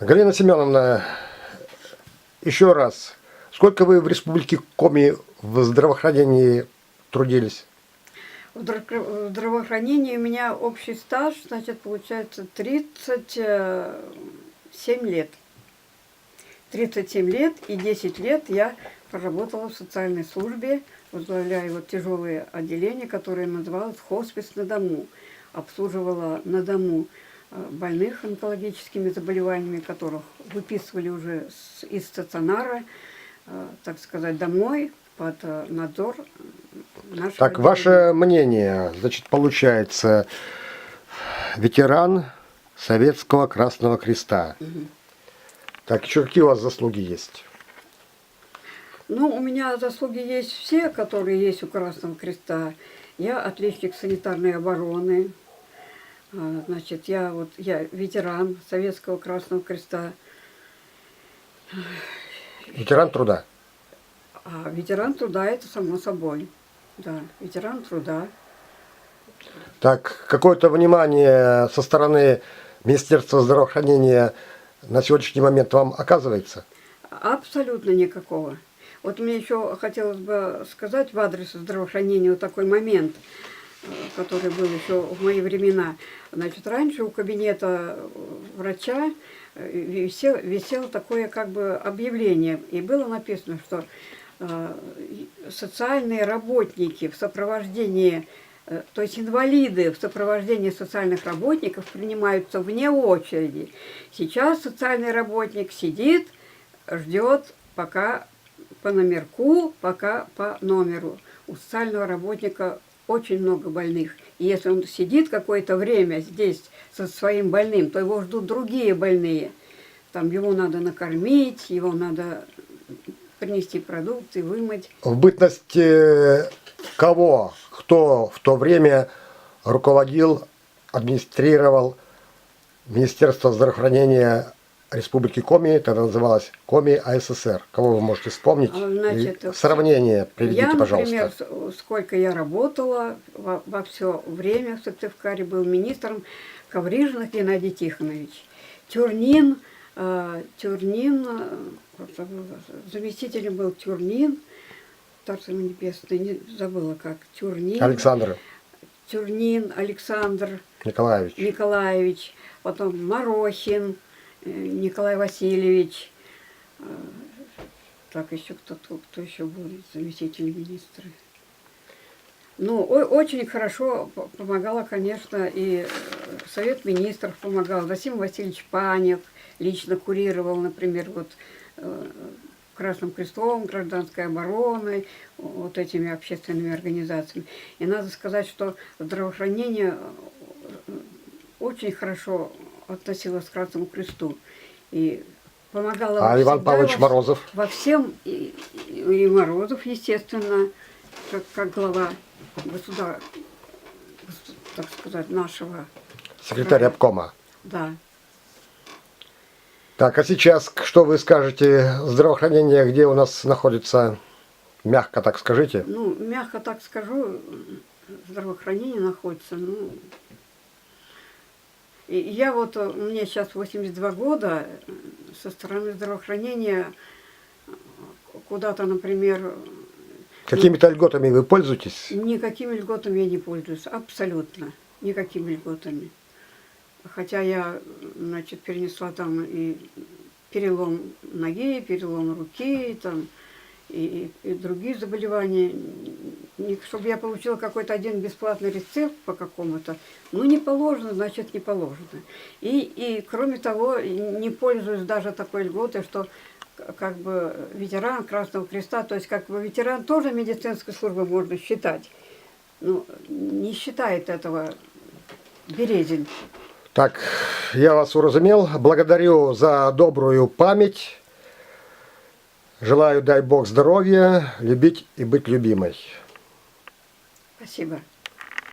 Галина Семеновна, еще раз, сколько вы в Республике Коми в здравоохранении трудились? В здравоохранении у меня общий стаж, значит, получается 37 лет. 37 лет и 10 лет я проработала в социальной службе, возглавляя вот тяжелые отделения, которые называлось хоспис на дому. Обслуживала на дому больных онкологическими заболеваниями, которых выписывали уже из стационара, так сказать, домой под надзор нашего. Так, ваше мнение, значит, получается, ветеран Советского Красного Креста. Угу. Так, еще какие у вас заслуги есть? Ну, у меня заслуги есть все, которые есть у Красного Креста. Я отличник санитарной обороны. Значит, я ветеран Советского Красного Креста. Ветеран труда. А ветеран труда это само собой. Да, ветеран труда. Так, какое-то внимание со стороны Министерства здравоохранения на сегодняшний момент вам оказывается? Абсолютно никакого. Вот мне еще хотелось бы сказать в адрес здравоохранения вот такой момент, который был еще в мои времена. Значит, раньше у кабинета врача висело такое как бы объявление, и было написано, что социальные работники в сопровождении, то есть инвалиды в сопровождении социальных работников принимаются вне очереди. Сейчас социальный работник сидит, ждет, пока по номерку, пока по номеру. У социального работника очень много больных. И если он сидит какое-то время здесь со своим больным, то его ждут другие больные. Там его надо накормить, его надо принести продукты, вымыть. В бытность кого, кто в то время руководил, администрировал Министерство здравоохранения Республики Коми, тогда называлось Коми АССР. Кого вы можете вспомнить? Значит, сравнение приведите, пожалуйста. Например, сколько я работала во все время в Сыктывкаре, был министром Коврижинов Геннадий Тихонович. Тюрнин, заместителем был Тюрнин, Царство ему небесное, не забыла как, Тюрнин. Александр. Тюрнин Александр Николаевич. Потом Морохин Николай Васильевич. Так, еще кто еще был заместитель министра. Ну, очень хорошо помогала, конечно, и Совет министров помогал. Василий Васильевич Панев лично курировал, например, вот Красным Крестом, Гражданской обороной, вот этими общественными организациями. И надо сказать, что здравоохранение очень хорошо относилась к Красному Кресту и помогала. А Иван Павлович Морозов? Во всем, и Морозов, естественно, как глава государства, так сказать, нашего. Секретарь обкома. Да. Так, а сейчас что вы скажете? Здравоохранение где у нас находится? Мягко так скажите. Ну, мягко так скажу, здравоохранение находится, ну... И я вот, мне сейчас 82 года, со стороны здравоохранения куда-то, например... Какими-то льготами вы пользуетесь? Никакими льготами я не пользуюсь, абсолютно, никакими льготами. Хотя я, значит, перенесла там и перелом ноги, перелом руки, там, и другие заболевания. Чтобы я получила какой-то один бесплатный рецепт по какому-то, ну, не положено, значит, не положено. И кроме того, не пользуюсь даже такой льготой, что как бы ветеран Красного Креста, то есть как бы ветеран тоже медицинской службы можно считать. Ну, не считает этого Березин. Так, я вас уразумел. Благодарю за добрую память. Желаю, дай Бог, здоровья, любить и быть любимой. Спасибо.